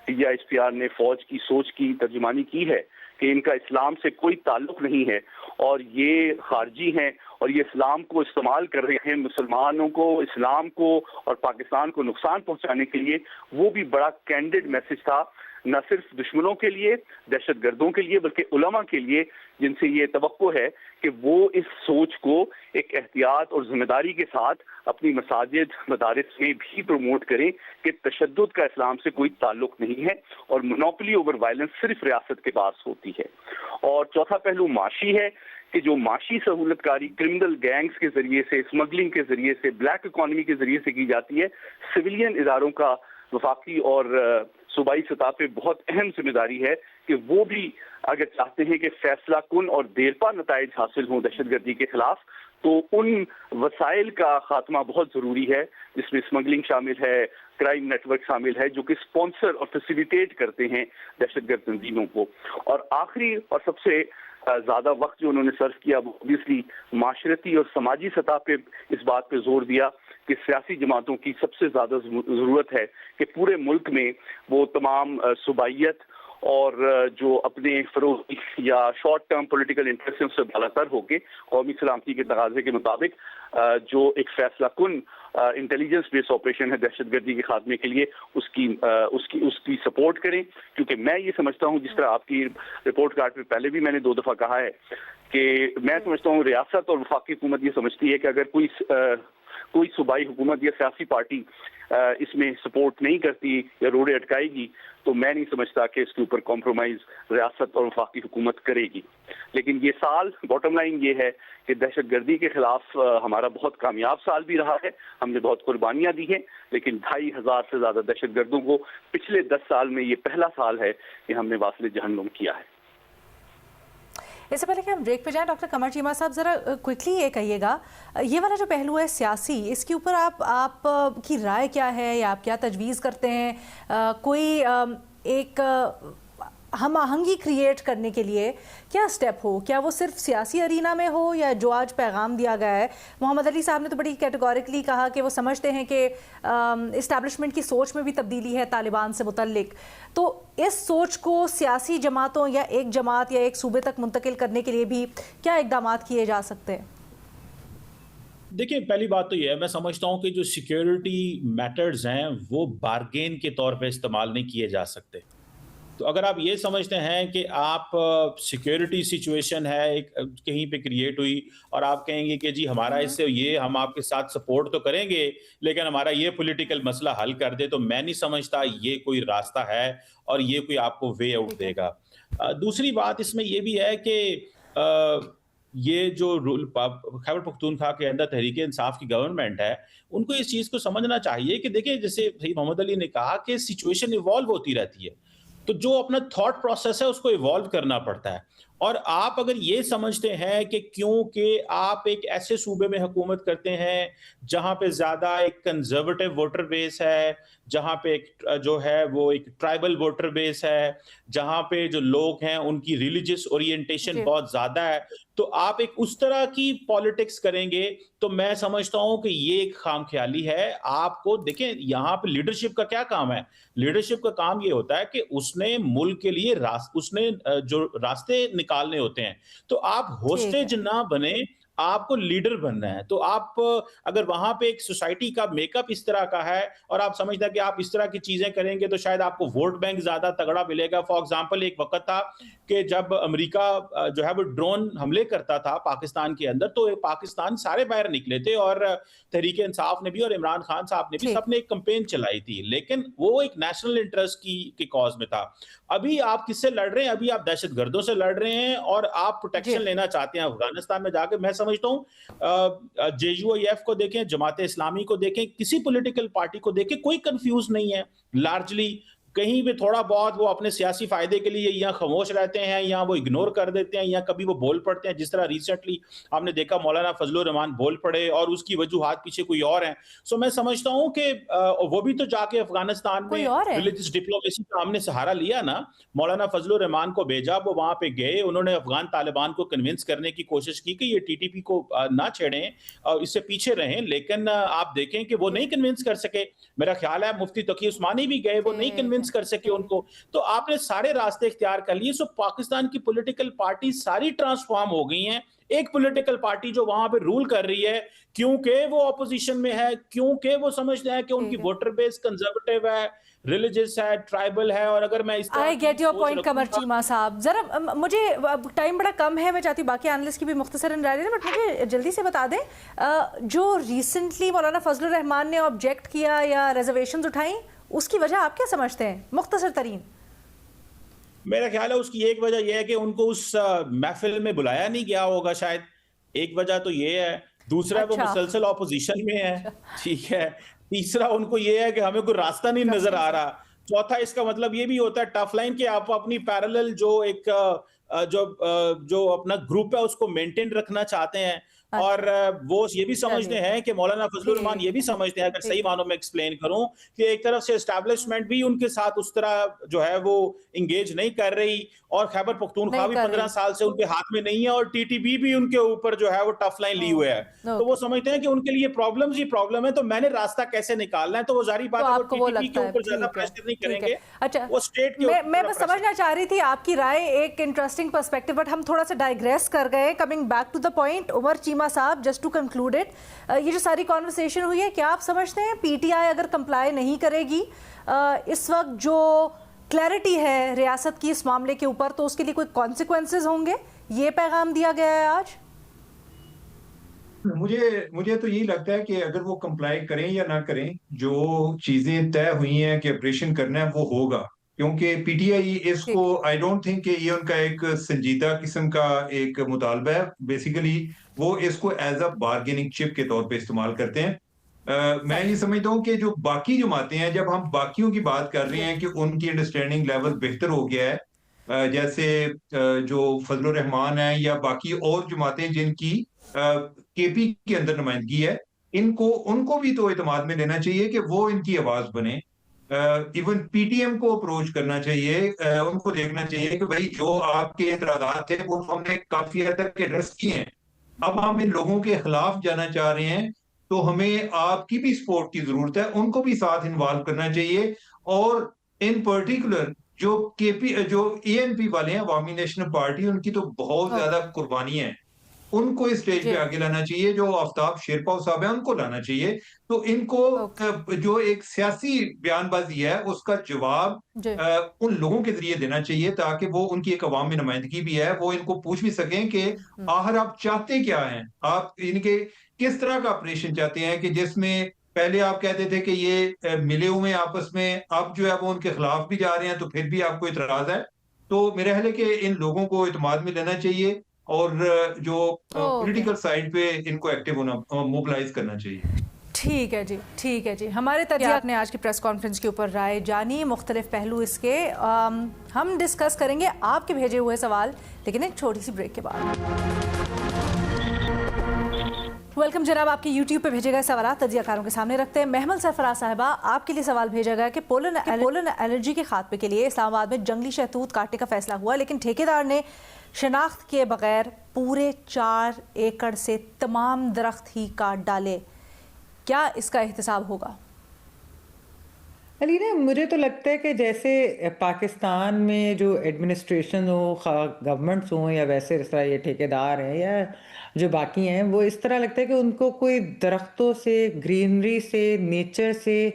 DGISPR نے فوج کی سوچ کی ترجمانی کی ہے کہ ان کا اسلام سے کوئی تعلق نہیں ہے اور یہ خارجی ہیں اور یہ اسلام کو استعمال کر رہے ہیں مسلمانوں کو، اسلام کو اور پاکستان کو نقصان پہنچانے کے لیے، وہ بھی بڑا کینڈیڈ میسج تھا، نہ صرف دشمنوں کے لیے، دہشت گردوں کے لیے، بلکہ علماء کے لیے، جن سے یہ توقع ہے کہ وہ اس سوچ کو ایک احتیاط اور ذمہ داری کے ساتھ اپنی مساجد، مدارس میں بھی پروموٹ کریں کہ تشدد کا اسلام سے کوئی تعلق نہیں ہے اور مونوپلی اوور وائلنس صرف ریاست کے پاس ہوتی ہے. اور چوتھا پہلو معاشی ہے کہ جو معاشی سہولت کاری کرمنل گینگز کے ذریعے سے، اسمگلنگ کے ذریعے سے، بلیک اکانومی کے ذریعے سے کی جاتی ہے، سویلین اداروں کا وفاقی اور صوبائی سطح پہ بہت اہم ذمہ داری ہے کہ وہ بھی اگر چاہتے ہیں کہ فیصلہ کن اور دیرپا نتائج حاصل ہوں دہشت گردی کے خلاف، تو ان وسائل کا خاتمہ بہت ضروری ہے، جس میں اسمگلنگ شامل ہے، کرائم نیٹ ورک شامل ہے، جو کہ اسپانسر اور فیسیلیٹیٹ کرتے ہیں دہشت گرد تنظیموں کو. اور آخری اور سب سے زیادہ وقت جو انہوں نے صرف کیا وہ اوبویسلی معاشرتی اور سماجی سطح پہ اس بات پہ زور دیا کہ سیاسی جماعتوں کی سب سے زیادہ ضرورت ہے کہ پورے ملک میں وہ تمام صوبائیت اور جو اپنے فروغ یا شارٹ ٹرم پولیٹیکل انٹرسٹ سے بالا تر ہو کے قومی سلامتی کے تقاضے کے مطابق جو ایک فیصلہ کن انٹیلیجنس بیس آپریشن ہے دہشت گردی کے خاتمے کے لیے اس کی سپورٹ کریں. کیونکہ میں یہ سمجھتا ہوں، جس طرح آپ کی رپورٹ کارڈ پہ پہلے بھی میں نے 2 دفعہ کہا ہے کہ میں سمجھتا ہوں ریاست اور وفاقی حکومت یہ سمجھتی ہے کہ اگر کوئی صوبائی حکومت یا سیاسی پارٹی اس میں سپورٹ نہیں کرتی یا روڑے اٹکائے گی تو میں نہیں سمجھتا کہ اس کے اوپر کمپرومائز ریاست اور وفاقی حکومت کرے گی. لیکن یہ سال باٹم لائن یہ ہے کہ دہشت گردی کے خلاف ہمارا بہت کامیاب سال بھی رہا ہے، ہم نے بہت قربانیاں دی ہیں، لیکن 2500 سے زیادہ دہشت گردوں کو پچھلے 10 سال میں یہ پہلا سال ہے کہ ہم نے واصل جہنم کیا ہے. اس سے پہلے کہ ہم بریک پہ جائیں، ڈاکٹر قمر چیمہ صاحب ذرا کوئکلی یہ کہیے گا، یہ والا جو پہلو ہے سیاسی، اس کے اوپر آپ کی رائے کیا ہے یا آپ کیا تجویز کرتے ہیں؟ کوئی ایک ہم آہنگی کریٹ کرنے کے لیے کیا سٹیپ ہو؟ کیا وہ صرف سیاسی ارینا میں ہو یا جو آج پیغام دیا گیا ہے؟ محمد علی صاحب نے تو بڑی کیٹیگوریکلی کہا کہ وہ سمجھتے ہیں کہ اسٹیبلشمنٹ کی سوچ میں بھی تبدیلی ہے طالبان سے متعلق. تو اس سوچ کو سیاسی جماعتوں یا ایک جماعت یا ایک صوبے تک منتقل کرنے کے لیے بھی کیا اقدامات کیے جا سکتے ہیں؟ دیکھیں، پہلی بات تو یہ ہے، میں سمجھتا ہوں کہ جو سیکیورٹی میٹرز ہیں وہ بارگین کے طور پہ استعمال نہیں کیے جا سکتے. تو اگر آپ یہ سمجھتے ہیں کہ آپ سیکیورٹی سچویشن ہے کہیں پہ کریٹ ہوئی اور آپ کہیں گے کہ جی ہمارا اس سے یہ ہم آپ کے ساتھ سپورٹ تو کریں گے لیکن ہمارا یہ پولیٹیکل مسئلہ حل کر دے، تو میں نہیں سمجھتا یہ کوئی راستہ ہے اور یہ کوئی آپ کو وے آؤٹ دے گا. دوسری بات اس میں یہ بھی ہے کہ یہ جو خیبر پختونخوا کے اندر تحریک انصاف کی گورنمنٹ ہے، ان کو اس چیز کو سمجھنا چاہیے کہ دیکھیں، جیسے محمد علی نے کہا کہ سچویشن ایوالو ہوتی رہتی ہے، تو جو اپنا تھاٹ پروسیس ہے اس کو ایوالو کرنا پڑتا ہے. اور آپ اگر یہ سمجھتے ہیں کہ کیونکہ آپ ایک ایسے صوبے میں حکومت کرتے ہیں جہاں پہ زیادہ ایک کنزرویٹو ووٹر بیس ہے، جہاں پہ جو ہے وہ ایک ٹرائبل ووٹر بیس ہے، جہاں پہ جو لوگ ہیں ان کی ریلیجس اورینٹیشن بہت زیادہ ہے، تو آپ ایک اس طرح کی پالیٹکس کریں گے تو میں سمجھتا ہوں کہ یہ ایک خام خیالی ہے. آپ کو دیکھیں، یہاں پہ لیڈرشپ کا کیا کام ہے؟ لیڈرشپ کا کام یہ ہوتا ہے کہ اس نے ملک کے لیے اس نے جو راستے نکالنے ہوتے ہیں. تو آپ ہوسٹیج نہ بنے، آپ کو لیڈر بننا ہے. تو آپ اگر وہاں پہ ایک سوسائٹی کا میک اپ اس طرح کا ہے اور آپ سمجھتے ہیں کہ آپ اس طرح کی چیزیں کریں گے تو شاید آپ کو ووٹ بینک زیادہ تگڑا ملے گا. فار ایگزامپل ایک وقت تھا کہ جب امریکہ جو ہے وہ ڈرون حملے کرتا تھا پاکستان کے اندر تو پاکستان سارے باہر نکلے تھے اور تحریک انصاف نے بھی اور عمران خان صاحب نے بھی سب نے ایک کمپین چلائی تھی, لیکن وہ ایک نیشنل انٹرسٹ کی کاز میں تھا. ابھی آپ کس سے لڑ رہے ہیں؟ ابھی آپ دہشت گردوں سے لڑ رہے ہیں اور آپ پروٹیکشن لینا چاہتے ہیں افغانستان میں جا کے. میں سمجھتا ہوں JUIF کو دیکھیں, جماعت اسلامی کو دیکھیں, کسی پولیٹیکل پارٹی کو دیکھیں, کوئی کنفیوز نہیں ہے. لارجلی کہیں بھی تھوڑا بہت وہ اپنے سیاسی فائدے کے لیے یا خاموش رہتے ہیں یا وہ اگنور کر دیتے ہیں یا کبھی وہ بول پڑتے ہیں, جس طرح ریسنٹلی آپ نے دیکھا مولانا فضل الرحمان بول پڑے اور اس کی وجوہات پیچھے کوئی اور ہیں. سو میں سمجھتا ہوں کہ وہ بھی تو جا کے افغانستان میں ریلیجس ڈپلومیسی کا ہم نے سہارا لیا نا. مولانا فضل الرحمان کو بھیجا, وہ وہاں پہ گئے, انہوں نے افغان طالبان کو کنونس کرنے کی کوشش کی کہ یہ TTP کو نہ چھیڑیں اور اس سے پیچھے رہیں, لیکن آپ دیکھیں کہ وہ نہیں کنونس کر سکے. میرا خیال ہے مفتی تقی عثمانی بھی گئے, وہ نہیں کنونس کر سکے ان کو. تو آپ نے سارے راستے اختیار کر لیے. سو پاکستان کی پولیٹیکل پارٹی ساری ٹرانسفارم ہو گئی ہیں. ایک پولیٹیکل پارٹی جو وہاں پہ رول کر رہی ہے کیونکہ وہ اپوزیشن میں ہے, کیونکہ وہ سمجھتے ہیں کہ ان کی ووٹر بیس کنزرویٹو ہے, ریلیجس ہے, ٹرائبل ہے. اور اگر میں اس طرح I get your point Qamar Cheema صاحب. ذرا مجھے ٹائم بڑا کم ہے, میں چاہتی ہوں باقی اینالسٹ کی بھی مختصراً رائے لیں, بٹ مجھے جلدی سے بتا دیں جو ریسنٹلی مولانا فضل الرحمان نے آبجیکٹ کیا یا ریزرویشنز اٹھائیں, اس کی وجہ آپ کیا سمجھتے ہیں مختصر ترین؟ میرا خیال ہے اس کی ایک وجہ یہ ہے کہ ان کو اس محفل میں بلایا نہیں گیا ہوگا شاید, ایک وجہ تو یہ ہے. دوسرا وہ مسلسل اپوزیشن میں ہے, ٹھیک ہے. تیسرا ان کو یہ ہے کہ ہمیں کوئی راستہ نہیں نظر آ رہا. چوتھا اس کا مطلب یہ بھی ہوتا ہے ٹف لائن کہ آپ اپنی پیرالل جو اپنا گروپ ہے اس کو مینٹین رکھنا چاہتے ہیں. اور وہ یہ بھی سمجھتے ہیں کہ مولانا فضل الرحمان یہ بھی سمجھتے ہیں, اگر صحیح معنوں میں ایکسپلین کروں, کہ ایک طرف سے اسٹیبلشمنٹ بھی ان کے ساتھ اس طرح جو ہے وہ انگیج نہیں کر رہی, اور خیبر پختونخوا بھی 15 سال سے ان کے ہاتھ میں نہیں ہے, اور TTP بھی ان کے اوپر جو ہے وہ ٹف لائن لی ہوئے ہے. تو وہ سمجھتے ہیں کہ ان کے لیے پرابلمز ہی پرابلم ہے, تو میں نے راستہ کیسے نکالنا ہے. تو وہ ظاہری بات ہے وہ TTP کے اوپر زیادہ پریشر نہیں کریں گے. اچھا, وہ اسٹیٹ کے اوپر میں بس سمجھنا چاہ رہی تھی آپ کی رائے, ایک انٹرسٹنگ پرسپیکٹو, بٹ ہم تھوڑا سا ڈائیگریس کر گئے. Coming back to the point, Umar Cheema صاحب, جسٹ ٹو کنکلوڈ اٹ, یہ جو ساری کانورسیشن ہوئی ہے, کیا آپ سمجھتے ہیں PTI اگر کمپلائی نہیں کرے گی اس وقت جو کلیئرٹی ہے ریاست کی اس معاملے کے اوپر, تو اس کے لیے کوئی کانسیکوینسز ہوں گے؟ یہ پیغام دیا گیا ہے آج. مجھے تو یہی لگتا ہے کہ اگر وہ کمپلائی کریں یا نہ کریں, جو چیزیں طے ہوئی ہیں کہ آپریشن کرنا ہے وہ ہوگا. کیونکہ PTI اس کو آئی ڈونٹ تھنک کہ یہ ان کا ایک سنجیدہ قسم کا ایک مطالبہ ہے. بیسیکلی وہ اس کو ایز اے بارگیننگ چپ کے طور پہ استعمال کرتے ہیں. میں یہ سمجھتا ہوں کہ جو باقی جماعتیں ہیں, جب ہم باقیوں کی بات کر رہے ہیں کہ ان کی انڈرسٹینڈنگ لیول بہتر ہو گیا ہے, جیسے جو فضل الرحمان ہیں یا باقی اور جماعتیں جن کی KP کے اندر نمائندگی ہے, ان کو بھی تو اعتماد میں لینا چاہیے کہ وہ ان کی آواز بنے. ایون PTM کو اپروچ کرنا چاہیے, ان کو دیکھنا چاہیے کہ بھائی جو آپ کے اعتراضات تھے وہ ہم نے کافی حد تک ایڈریس کیے ہیں, اب ہم ان لوگوں کے خلاف جانا چاہ رہے ہیں, تو ہمیں آپ کی بھی سپورٹ کی ضرورت ہے. ان کو بھی ساتھ انوالو کرنا چاہیے. اور ان پرٹیکولر جو ANP والے ہیں, عوامی نیشنل پارٹی, ان کی تو بہت زیادہ قربانی ہے, ان کو اس سٹیج پہ آگے لانا چاہیے. جو آفتاب شیرپاؤ صاحب ہیں ان کو لانا چاہیے. تو ان کو جو ایک سیاسی بیان بازی ہے اس کا جواب ان لوگوں کے ذریعے دینا چاہیے, تاکہ وہ ان کی ایک عوام میں نمائندگی بھی ہے, وہ ان کو پوچھ بھی سکیں کہ آخر آپ چاہتے کیا ہیں, آپ ان کے کس طرح کا آپریشن چاہتے ہیں, کہ جس میں پہلے آپ کہتے تھے کہ یہ ملے ہوئے آپس میں, اب جو ہے وہ ان کے خلاف بھی جا رہے ہیں, تو پھر بھی آپ کو اعتراض ہے. تو میرا خیال ہے کہ ان لوگوں کو اعتماد میں لینا چاہیے, اور جو پولیٹیکل سائڈ پہ ان کو ایکٹیو ہونا, موبلائز کرنا چاہیے. ٹھیک ہے جی, ٹھیک ہے جی. ہمارے تجزیات نے آج کی پریس کانفرنس کے اوپر رائے جانی, مختلف پہلو اس کے ہم ڈسکس کریں گے آپ کے بھیجے ہوئے سوال, لیکن ایک چھوٹی سی بریک کے بعد. ویلکم جناب, آپ کے YouTube پہ بھیجے گئے سوالات تجزیہ کاروں کے سامنے رکھتے ہیں. محمل سرفراز صاحبہ, آپ کے لیے سوال بھیجا گیا کہ پولن الرجی کے خاتمے کے لیے اسلام آباد میں جنگلی شہتوت کاٹنے کا فیصلہ ہوا, لیکن ٹھیکیدار نے شناخت کے بغیر پورے 4 ایکڑ سے تمام درخت ہی کاٹ ڈالے. کیا اس کا احتساب ہوگا؟ علینا مجھے تو لگتا ہے کہ جیسے پاکستان میں جو ایڈمنسٹریشن ہو، گورنمنٹس ہوں یا ویسے اس طرح یہ ٹھیکیدار ہیں یا جو باقی ہیں، وہ اس طرح لگتا ہے کہ ان کو کوئی درختوں سے، گرینری سے، نیچر سے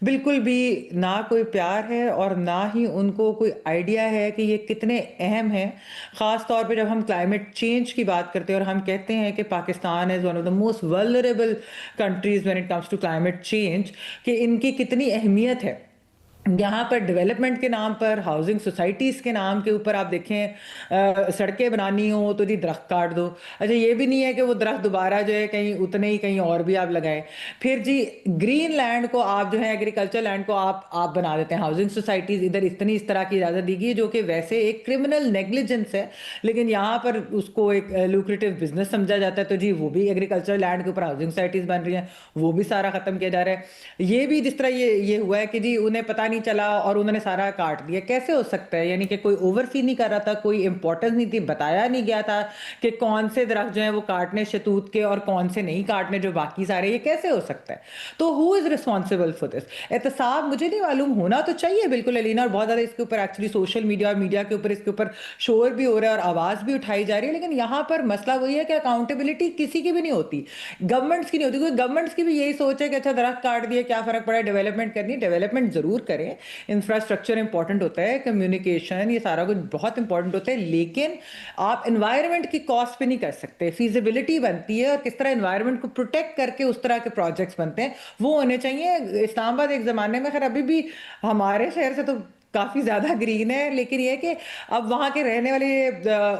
بالکل بھی نہ کوئی پیار ہے اور نہ ہی ان کو کوئی آئیڈیا ہے کہ یہ کتنے اہم ہیں. خاص طور پہ جب ہم کلائمیٹ چینج کی بات کرتے ہیں اور ہم کہتے ہیں کہ Pakistan is one of the most vulnerable countries when it comes to climate change, کہ ان کی کتنی اہمیت ہے. یہاں پر ڈیولپمنٹ کے نام پر، ہاؤسنگ سوسائٹیز کے نام کے اوپر آپ دیکھیں سڑکیں بنانی ہوں تو جی درخت کاٹ دو. اچھا یہ بھی نہیں ہے کہ وہ درخت دوبارہ جو ہے کہیں اتنے ہی کہیں اور بھی آپ لگائیں. پھر جی گرین لینڈ کو آپ جو ہے ایگریکلچر لینڈ کو آپ بنا دیتے ہیں. ہاؤسنگ سوسائٹیز ادھر اس طرح کی اجازت دی گئی جو کہ ویسے ایک کرمنل نیگلیجنس ہے، لیکن یہاں پر اس کو ایک لوکریٹو بزنس سمجھا جاتا ہے. تو جی وہ بھی ایگریکلچر لینڈ کے اوپر ہاؤسنگ سوسائٹیز بن رہی ہیں، وہ بھی سارا ختم کیا جا رہا ہے. یہ بھی جس طرح یہ ہوا ہے کہ جی انہیں پتہ نہیں چلا اور انہوں نے سارا کاٹ دیا. کیسے ہو سکتا ہے؟ یعنی کہ کوئی اوور سی نہیں کر رہا تھا، کوئی امپورٹنس نہیں تھی، بتایا نہیں گیا تھا کہ کون سے درخت جو ہیں وہ کاٹنے شتوت کے اور کون سے نہیں کاٹنے جو باقی سارے. یہ کیسے ہو سکتا ہے؟ تو ہو از ریسپانسبل فار دس؟ احتساب مجھے نہیں معلوم، ہونا تو چاہیے بالکل علینا، اور بہت زیادہ اس کے اوپر ایکچولی سوشل میڈیا اور میڈیا کے اوپر اس کے اوپر شور بھی ہو رہا ہے اور آواز بھی اٹھائی جا رہی ہے. لیکن یہاں پر مسئلہ وہی ہے کہ اکاؤنٹیبلٹی کسی کی بھی نہیں ہوتی، گورنمنٹس کی نہیں ہوتی. کوئی گورنمنٹس کی بھی یہی سوچ ہے کہ اچھا درخت کاٹ دیے کیا فرق پڑا ہے، ڈیولپمنٹ کرنی ہے. ڈیولپمنٹ ضرور کریں، انفراسٹرکچر امپورٹنٹ ہوتا ہے، کمیونیکیشن، یہ سارا کچھ بہت امپورٹنٹ ہوتا ہے، لیکن آپ انوائرمنٹ کی کاسٹ پہ نہیں کر سکتے. فیزیبلٹی بنتی ہے اور کس طرح انوائرمنٹ کو پروٹیکٹ کر کے اس طرح کے پروجیکٹس بنتے ہیں وہ ہونے چاہیے. اسلام آباد ایک زمانے میں خیر ابھی بھی ہمارے شہر سے تو کافی زیادہ گرین ہے، لیکن یہ کہ اب وہاں کے رہنے والے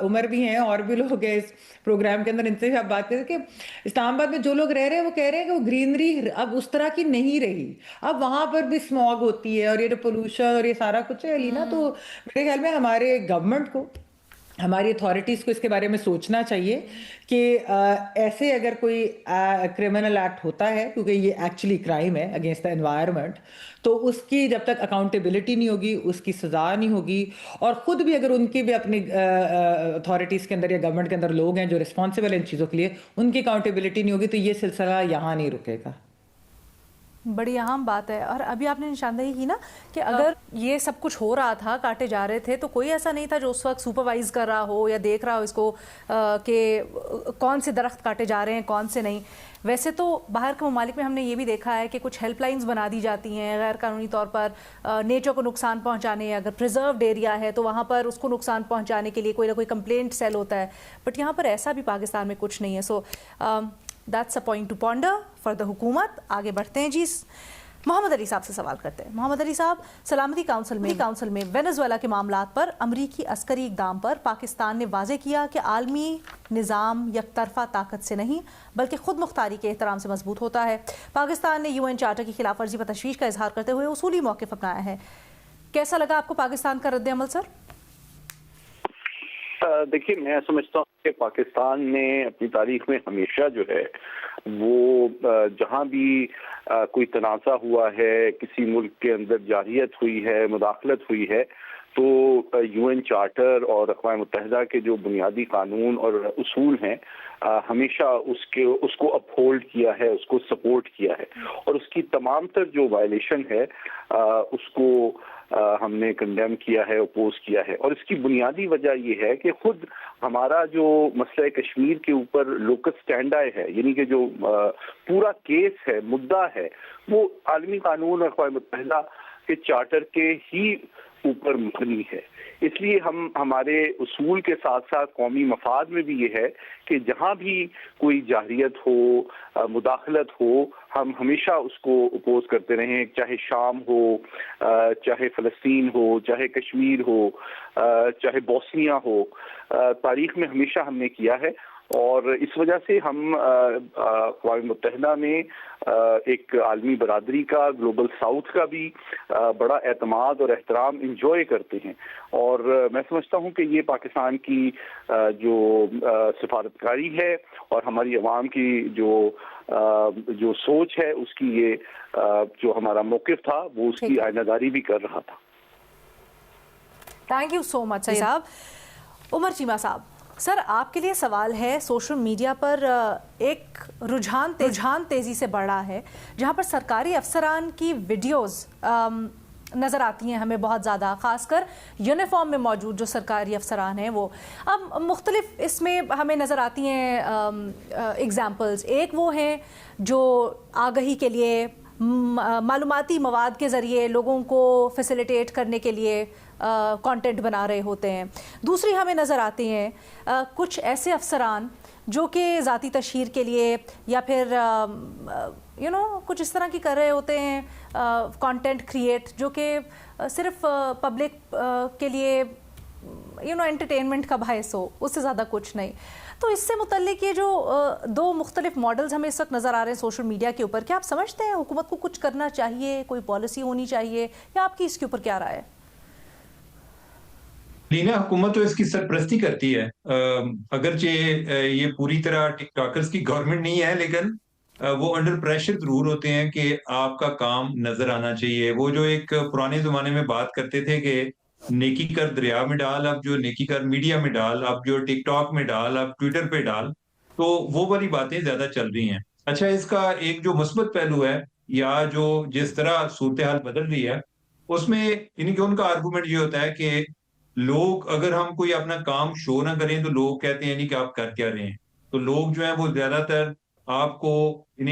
عمر بھی ہیں اور بھی لوگ ہیں اس پروگرام کے اندر، ان سے بھی آپ بات کریں کہ اسلام آباد میں جو لوگ رہ رہے ہیں وہ کہہ رہے ہیں کہ وہ گرینری اب اس طرح کی نہیں رہی. اب وہاں پر بھی اسموگ ہوتی ہے اور یہ جو پولوشن اور یہ سارا کچھ ہے علینا. تو میرے خیال میں ہمارے گورنمنٹ کو، ہماری اتھارٹیز کو اس کے بارے میں سوچنا چاہیے کہ ایسے اگر کوئی کرمنل ایکٹ ہوتا ہے، کیونکہ یہ ایکچولی کرائم ہے اگینسٹ دا انوائرمنٹ، تو اس کی جب تک اکاؤنٹیبلٹی نہیں ہوگی، اس کی سزا نہیں ہوگی، اور خود بھی اگر ان کی بھی اپنی اتھارٹیز کے اندر یا گورنمنٹ کے اندر لوگ ہیں جو رسپانسبل ہیں ان چیزوں کے لیے، ان کی اکاؤنٹیبلٹی نہیں ہوگی تو یہ سلسلہ یہاں نہیں رکے گا. بڑی اہم بات ہے. اور ابھی آپ نے نشاندہی کی نا کہ اگر یہ سب کچھ ہو رہا تھا، کاٹے جا رہے تھے، تو کوئی ایسا نہیں تھا جو اس وقت سپروائز کر رہا ہو یا دیکھ رہا ہو اس کو کہ کون سے درخت کاٹے جا رہے ہیں کون سے نہیں. ویسے تو باہر کے ممالک میں ہم نے یہ بھی دیکھا ہے کہ کچھ ہیلپ لائنز بنا دی جاتی ہیں غیر قانونی طور پر نیچر کو نقصان پہنچانے، اگر پریزروڈ ایریا ہے تو وہاں پر اس کو نقصان پہنچانے کے لیے کوئی نہ کوئی کمپلینٹ سیل ہوتا ہے. بٹ یہاں پر ایسا بھی پاکستان میں کچھ نہیں ہے. So that's a point to ponder for the حکومت. آگے بڑھتے ہیں جی، محمد علی صاحب سے سوال کرتے ہیں. محمد علی صاحب، سلامتی کونسل میں وینزویلا کے معاملات پر امریکی عسکری اقدام پر پاکستان نے واضح کیا کہ عالمی نظام یک طرفہ طاقت سے نہیں بلکہ خود مختاری کے احترام سے مضبوط ہوتا ہے. پاکستان نے UN چارٹر کی خلاف ورزی پر تشویش کا اظہار کرتے ہوئے اصولی موقف اپنایا ہے. کیسا لگا آپ کو پاکستان کا رد عمل سر؟ دیکھیے، میں سمجھتا ہوں کہ پاکستان نے اپنی تاریخ میں ہمیشہ جو ہے وہ جہاں بھی کوئی تنازع ہوا ہے، کسی ملک کے اندر جارحیت ہوئی ہے، مداخلت ہوئی ہے، تو UN چارٹر اور اقوام متحدہ کے جو بنیادی قانون اور اصول ہیں ہمیشہ اس کو اپہولڈ کیا ہے، اس کو سپورٹ کیا ہے، اور اس کی تمام تر جو وائلیشن ہے اس کو ہم نے کنڈیم کیا ہے، اپوز کیا ہے. اور اس کی بنیادی وجہ یہ ہے کہ خود ہمارا جو مسئلہ کشمیر کے اوپر لوکس اسٹینڈائی ہے، یعنی کہ جو پورا کیس ہے، مدعا ہے، وہ عالمی قانون اور اقوام متحدہ کے چارٹر کے ہی اوپر مبنی ہے. اس لیے ہمارے اصول کے ساتھ ساتھ قومی مفاد میں بھی یہ ہے کہ جہاں بھی کوئی جارحیت ہو، مداخلت ہو، ہم ہمیشہ اس کو اپوز کرتے رہے ہیں، چاہے شام ہو، چاہے فلسطین ہو، چاہے کشمیر ہو، چاہے بوسنیا ہو. تاریخ میں ہمیشہ ہم نے کیا ہے، اور اس وجہ سے ہم اقوام متحدہ میں ایک عالمی برادری کا، گلوبل ساؤتھ کا بھی بڑا اعتماد اور احترام انجوائے کرتے ہیں. اور میں سمجھتا ہوں کہ یہ پاکستان کی جو سفارتکاری ہے اور ہماری عوام کی جو سوچ ہے، اس کی یہ جو ہمارا موقف تھا وہ اس کی آئینہ داری بھی کر رہا تھا. تھینک یو سو مچ صاحب. عمر چیمہ صاحب، سر آپ کے لیے سوال ہے، سوشل میڈیا پر ایک رجحان تیزی سے بڑھ رہا ہے جہاں پر سرکاری افسران کی ویڈیوز نظر آتی ہیں ہمیں بہت زیادہ، خاص کر یونیفارم میں موجود جو سرکاری افسران ہیں وہ اب مختلف اس میں ہمیں نظر آتی ہیں ایگزامپلز. ایک وہ ہیں جو آگہی کے لیے معلوماتی مواد کے ذریعے لوگوں کو فیسیلیٹیٹ کرنے کے لیے کانٹینٹ بنا رہے ہوتے ہیں. دوسری ہمیں نظر آتی ہیں کچھ ایسے افسران جو کہ ذاتی تشہیر کے لیے یا پھر کچھ اس طرح کی کر رہے ہوتے ہیں کانٹینٹ کریٹ جو کہ صرف پبلک کے لیے انٹرٹینمنٹ کا باعث ہو، اس سے زیادہ کچھ نہیں. تو اس سے متعلق یہ جو دو مختلف ماڈلز ہمیں اس وقت نظر آ رہے ہیں سوشل میڈیا کے اوپر، کیا آپ سمجھتے ہیں حکومت کو کچھ کرنا چاہیے، کوئی پالیسی ہونی چاہیے، یا آپ کی اس کے اوپر کیا رائے ہے؟ لینا حکومت تو اس کی سرپرستی کرتی ہے، اگرچہ یہ پوری طرح ٹک ٹاکرز کی گورنمنٹ نہیں ہے، لیکن وہ انڈر پریشر ضرور ہوتے ہیں کہ آپ کا کام نظر آنا چاہیے. وہ جو ایک پرانے زمانے میں بات کرتے تھے کہ نیکی کر دریا میں ڈال، اب جو نیکی کر میڈیا میں ڈال، اب جو ٹک ٹاک میں ڈال، اب ٹویٹر پہ ڈال، تو وہ والی باتیں زیادہ چل رہی ہیں. اچھا، اس کا ایک جو مثبت پہلو ہے یا جو جس طرح صورتحال بدل رہی ہے، اس میں ان کا آرگومنٹ یہ ہوتا ہے کہ لوگ اگر ہم کوئی اپنا کام شو نہ کریں تو لوگ کہتے ہیں کہ آپ کر کیا رہے ہیں. تو لوگ جو ہیں وہ زیادہ تر آپ کو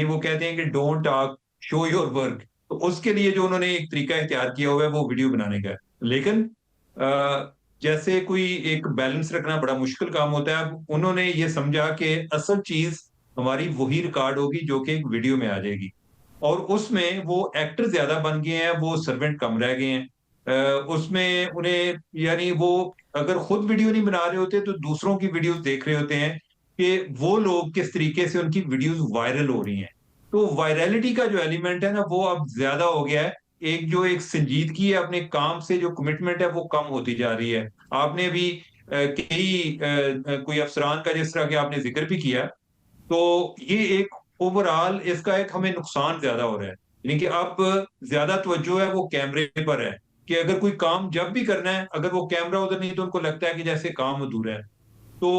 وہ کہتے ہیں کہ don't talk show your work. تو اس کے لیے جو انہوں نے ایک طریقہ اختیار کیا ہوا ہے وہ ویڈیو بنانے کا ہے. لیکن جیسے کوئی ایک بیلنس رکھنا بڑا مشکل کام ہوتا ہے. اب انہوں نے یہ سمجھا کہ اصل چیز ہماری وہی ریکارڈ ہوگی جو کہ ایک ویڈیو میں آ جائے گی، اور اس میں وہ ایکٹر زیادہ بن گئے ہیں، وہ سرونٹ کم رہ گئے ہیں. اس میں انہیں وہ اگر خود ویڈیو نہیں بنا رہے ہوتے تو دوسروں کی ویڈیوز دیکھ رہے ہوتے ہیں کہ وہ لوگ کس طریقے سے ان کی ویڈیوز وائرل ہو رہی ہیں. تو وائرلٹی کا جو ایلیمنٹ ہے نا وہ اب زیادہ ہو گیا ہے. ایک سنجیدگی ہے اپنے کام سے، جو کمٹمنٹ ہے وہ کم ہوتی جا رہی ہے. آپ نے بھی کوئی افسران کا جس طرح کہ آپ نے ذکر بھی کیا، تو یہ ایک اوور آل اس کا ایک ہمیں نقصان زیادہ ہو رہا ہے. یعنی کہ اب زیادہ توجہ ہے وہ کیمرے پر ہے کہ اگر کوئی کام جب بھی کرنا ہے، اگر وہ کیمرہ ادھر نہیں تو ان کو لگتا ہے کہ جیسے کام ادھورا ہے. تو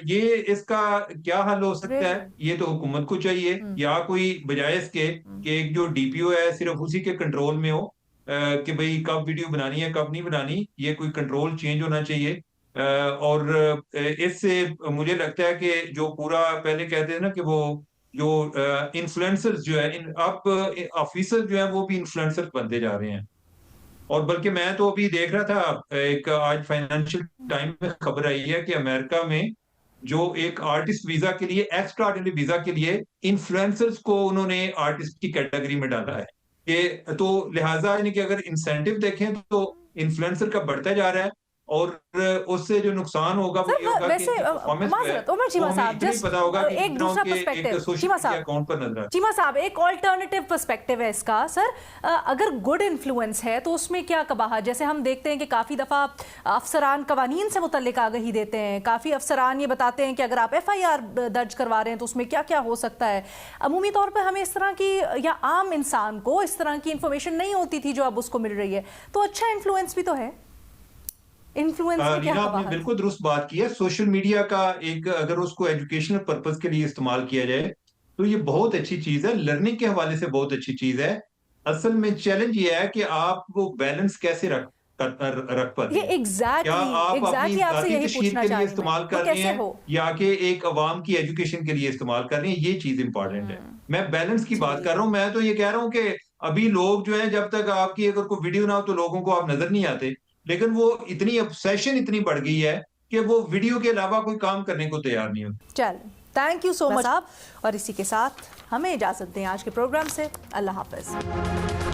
یہ اس کا کیا حل ہو سکتا ہے؟ یہ تو حکومت کو چاہیے، یا کوئی بجائے اس کے کہ ایک جو ڈی پی او ہے صرف اسی کے کنٹرول میں ہو کہ بھئی کب ویڈیو بنانی ہے کب نہیں بنانی. یہ کوئی کنٹرول چینج ہونا چاہیے. اور اس سے مجھے لگتا ہے کہ جو پورا پہلے کہتے ہیں نا کہ وہ جو انفلوئنسرز جو ہے، اب آفیسر جو ہیں وہ بھی انفلوئنسر بنتے جا رہے ہیں. اور بلکہ میں تو ابھی دیکھ رہا تھا، ایک آج فائنینشل ٹائم میں خبر آئی ہے کہ امریکہ میں جو ایک آرٹسٹ ویزا کے لیے، ایکسٹرا آرڈنری ویزا کے لیے انفلوئنسرز کو انہوں نے آرٹسٹ کی کیٹیگری میں ڈالا ہے. کہ تو لہٰذا کہ اگر انسینٹیو دیکھیں تو انفلوئنسر کا بڑھتا جا رہا ہے، اور اس سے جو نقصان ہوگا وہ یہ ہوگا کہ عمر چیمہ صاحب ایک دوسرا پرسپیکٹو، چیمہ صاحب ایک آلٹرنیٹیو پرسپیکٹو ہے اس کا. سر اگر گڈ انفلوئنس ہے تو اس میں کیا قباحت؟ جیسے ہم دیکھتے ہیں کہ کافی دفعہ افسران قوانین سے متعلق آگہی دیتے ہیں، کافی افسران یہ بتاتے ہیں کہ اگر آپ ایف آئی آر درج کروا رہے ہیں تو اس میں کیا کیا ہو سکتا ہے. عمومی طور پر ہمیں اس طرح کی یا عام انسان کو اس طرح کی انفارمیشن نہیں ہوتی تھی جو اب اس کو مل رہی ہے. تو اچھا انفلوئنس بھی تو ہے. آپ نے بالکل درست بات کی ہے. سوشل میڈیا کا ایک اگر اس کو ایجوکیشنل پرپز کے لیے استعمال کیا جائے تو یہ بہت اچھی چیز ہے، لرننگ کے حوالے سے بہت اچھی چیز ہے. اصل میں چیلنج یہ ہے کہ آپ وہ بیلنس کیسے رکھ پاتے ہیں. کیا آپ اپنی ذاتی تشہیر کے لیے استعمال کر رہے ہیں یا کہ ایک عوام کی ایجوکیشن کے لیے استعمال کر رہے ہیں؟ یہ چیز امپورٹنٹ ہے. میں بیلنس کی بات کر رہا ہوں. میں تو یہ کہہ رہا ہوں کہ ابھی لوگ جو ہیں جب تک آپ کی اگر کوئی ویڈیو نہ ہو تو لوگوں کو آپ نظر نہیں آتے، لیکن وہ اتنی obsession اتنی بڑھ گئی ہے کہ وہ ویڈیو کے علاوہ کوئی کام کرنے کو تیار نہیں ہوتی. چلیں، تھینک یو سو مچ صاحب. اور اسی کے ساتھ ہمیں اجازت دیں آج کے پروگرام سے. اللہ حافظ.